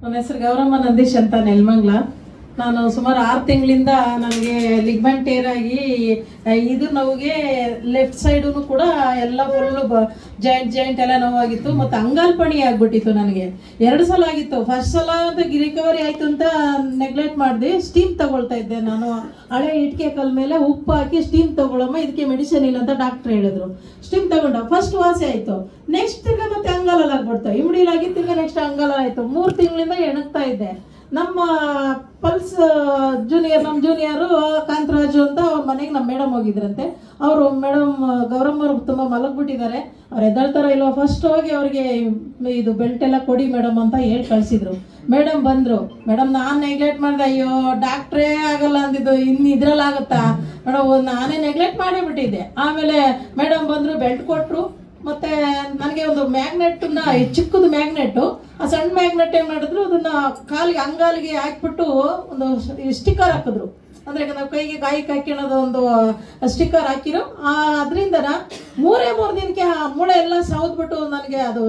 ನನ್ನ ಹೆಸರು ಗೌರಮ್ಮ ನಂದೀಶ್ ಅಂತ ನೆಲಮಂಗಲ. ನಾನು ಸುಮಾರು 6 ತಿಂಗಳಿಂದ ನನಗೆ ಲಿಗ್ಮೆಂಟ್ ಟೇರ್ ಆಗಿ ಇದು ನೋವಿಗೆ ಲೆಫ್ಟ್ ಸೈಡು ಕೂಡ ಎಲ್ಲ ಫುಲ್ಲು ಜಾಯಿಂಟ್ ಎಲ್ಲ ನೋವಾಗಿತ್ತು. ಮತ್ತು ಅಂಗಾಲ್ಪಣಿ ಆಗ್ಬಿಟ್ಟಿತ್ತು. ನನಗೆ 2 ಸಲ ಆಗಿತ್ತು. ಫಸ್ಟ್ ಸಲ ರಿಕವರಿ ಆಯ್ತು ಅಂತ ನೆಗ್ಲೆಕ್ಟ್ ಮಾಡಿದೆ. ಸ್ಟೀಮ್ ತಗೊಳ್ತಾ ಇದ್ದೆ ನಾನು. ಹಳೆ ಇಟ್ಕೆ ಕಲ್ ಮೇಲೆ ಉಪ್ಪು ಹಾಕಿ ಸ್ಟೀಮ್ ತಗೊಳ್ಳಮ್ಮ, ಇದಕ್ಕೆ ಮೆಡಿಸಿನ್ ಇಲ್ಲ ಅಂತ ಡಾಕ್ಟರ್ ಹೇಳಿದ್ರು. ಸ್ಟೀಮ್ ತಗೊಂಡ ಫಸ್ಟ್ ವಾಸಿ ಆಯ್ತು. ನೆಕ್ಸ್ಟ್ ತಿರ್ಗ ಮತ್ತೆ ಅಂಗಾಲಲ್ಲಿ ಆಗ್ಬಿಡ್ತು. ಇಮಿಡಿಯಲಾಗಿ ತಿರ್ಗ ನೆಕ್ಸ್ಟ್ ಅಂಗಾಲ ಆಯ್ತು. 3 ತಿಂಗಳಿಂದ ಎಣಗ್ತಾ ಇದ್ದೆ. ನಮ್ಮ ಪಲ್ಸ್ ನಮ್ಮ ಜೂನಿಯರು ಕಾಂತರಾಜು ಅಂತ ಅವ್ರ ಮನೆಗೆ ನಮ್ಮ ಮೇಡಮ್ ಹೋಗಿದ್ರಂತೆ. ಅವರು ಮೇಡಮ್ ಗೌರಮ್ಮ ಅವರು ತುಂಬ ಮಲಗ್ಬಿಟ್ಟಿದ್ದಾರೆ, ಅವ್ರು ಎದ್ದೇಳ್ತಾರೋ ಇಲ್ವೋ, ಫಸ್ಟ್ ಹೋಗಿ ಅವ್ರಿಗೆ ಇದು ಬೆಲ್ಟ್ ಎಲ್ಲ ಕೊಡಿ ಮೇಡಮ್ ಅಂತ ಹೇಳಿ ಕಳ್ಸಿದ್ರು. ಮೇಡಮ್ ಬಂದ್ರು. ಮೇಡಮ್ ನಾನು ನೆಗ್ಲೆಕ್ಟ್ ಮಾಡಿದೆ, ಅಯ್ಯೋ ಡಾಕ್ಟ್ರೇ ಆಗಲ್ಲ ಅಂದಿದ್ದು, ಇನ್ನು ಇದ್ರಲ್ಲಾಗುತ್ತಾ ಮೇಡಮ್, ನಾನೇ ನೆಗ್ಲೆಕ್ಟ್ ಮಾಡೇ ಬಿಟ್ಟಿದ್ದೆ. ಆಮೇಲೆ ಮೇಡಮ್ ಬಂದ್ರು, ಬೆಲ್ಟ್ ಕೊಟ್ರು. ಮತ್ತೆ ನನಗೆ ಒಂದು ಮ್ಯಾಗ್ನೆಟ್ ಚಿಕ್ಕದು ಮ್ಯಾಗ್ನೆಟ್, ಆ ಸಣ್ಣ ಮ್ಯಾಗ್ನೆಟ್ ಏನ್ ಮಾಡಿದ್ರು, ಅದನ್ನ ಕಾಲಿಗೆ ಅಂಗಾಲಿಗೆ ಹಾಕ್ಬಿಟ್ಟು ಒಂದು ಸ್ಟಿಕ್ಕರ್ ಹಾಕಿದ್ರು. ಅಂದ್ರೆ ನಾವು ಕೈಗೆ ಗಾಯಕ್ಕೆ ಹಾಕಿರೋದು ಒಂದು ಸ್ಟಿಕ್ಕರ್ ಹಾಕಿರೋ. ಅದರಿಂದ 3 ದಿನಕ್ಕೆ ಆ ಮೂಳೆ ಎಲ್ಲ ಸೌದ್ಬಿಟ್ಟು ನನಗೆ ಅದು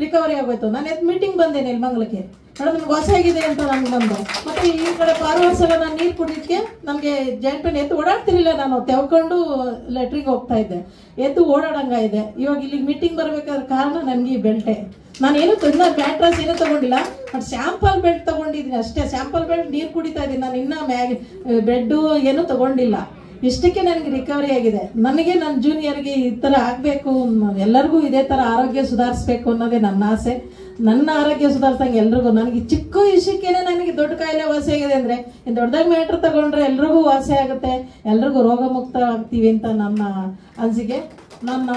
ರಿಕವರಿ ಆಗೋಯ್ತು. ನಾನು ಮೀಟಿಂಗ್ ಬಂದೆ ನೆಲಮಂಗಲಕ್ಕೆ. ಮೇಡಮ್ ನಮ್ಗೆ ಹೊಸ ಆಗಿದೆ ಅಂತ ನಂಗೆ ಬಂದು. ಮತ್ತೆ ಈ ಕಡೆ ಪಾರ್ವಾಸಲ ನಾನು ನೀರು ಕುಡಿದಕ್ಕೆ ನಮಗೆ ಜಾಯಿಂಟ್ ಪೇನ್, ಎದ್ದು ಓಡಾಡ್ತಿರ್ಲಿಲ್ಲ. ನಾನು ತೆವ್ಕೊಂಡು ಲೆಟ್ರಿಗೆ ಹೋಗ್ತಾ ಇದ್ದೆ, ಎದ್ದು ಓಡಾಡಂಗಾಗಿದೆ. ಇವಾಗ ಇಲ್ಲಿಗೆ ಮೀಟಿಂಗ್ ಬರ್ಬೇಕಾದ ಕಾರಣ ನನಗೆ ಈ ಬೆಲ್ಟೆ. ನಾನು ಏನು ಬ್ಯಾಟ್ರಾಸ್ ಏನೂ ತಗೊಂಡಿಲ್ಲ, ಬಟ್ ಸ್ಯಾಂಪಲ್ ಬೆಲ್ಟ್ ತಗೊಂಡಿದ್ದೀನಿ ಅಷ್ಟೇ. ಸ್ಯಾಂಪಲ್ ಬೆಲ್ಟ್ ನೀರು ಕುಡಿತಾ ಇದ್ದೀನಿ ನಾನು. ಇನ್ನ ಬೆಡ್ಡು ಏನೂ ತಗೊಂಡಿಲ್ಲ. ಇಷ್ಟಕ್ಕೆ ನನಗೆ ರಿಕವರಿ ಆಗಿದೆ. ನನಗೆ ನನ್ನ ಜೂನಿಯರ್ಗೆ ಈ ಥರ ಆಗಬೇಕು, ಎಲ್ಲರಿಗೂ ಇದೇ ಥರ ಆರೋಗ್ಯ ಸುಧಾರಿಸ್ಬೇಕು ಅನ್ನೋದೇ ನನ್ನ ಆಸೆ. ನನ್ನ ಆರೋಗ್ಯ ಸುಧಾರಿಸಂಗೆ ಎಲ್ರಿಗೂ, ನನಗೆ ಚಿಕ್ಕ ವಿಷಯಕ್ಕೇನೆ ನನಗೆ ದೊಡ್ಡ ಕಾಯಿಲೆ ವಾಸಿ ಆಗಿದೆ ಅಂದರೆ, ದೊಡ್ಡದಾಗಿ ಮ್ಯಾಟ್ರ್ ತಗೊಂಡ್ರೆ ಎಲ್ರಿಗೂ ವಾಸಿ ಆಗುತ್ತೆ, ಎಲ್ರಿಗೂ ರೋಗ ಮುಕ್ತ ಆಗ್ತೀವಿ ಅಂತ ನನ್ನ ಅನಿಸಿಕೆ. ನನ್ನ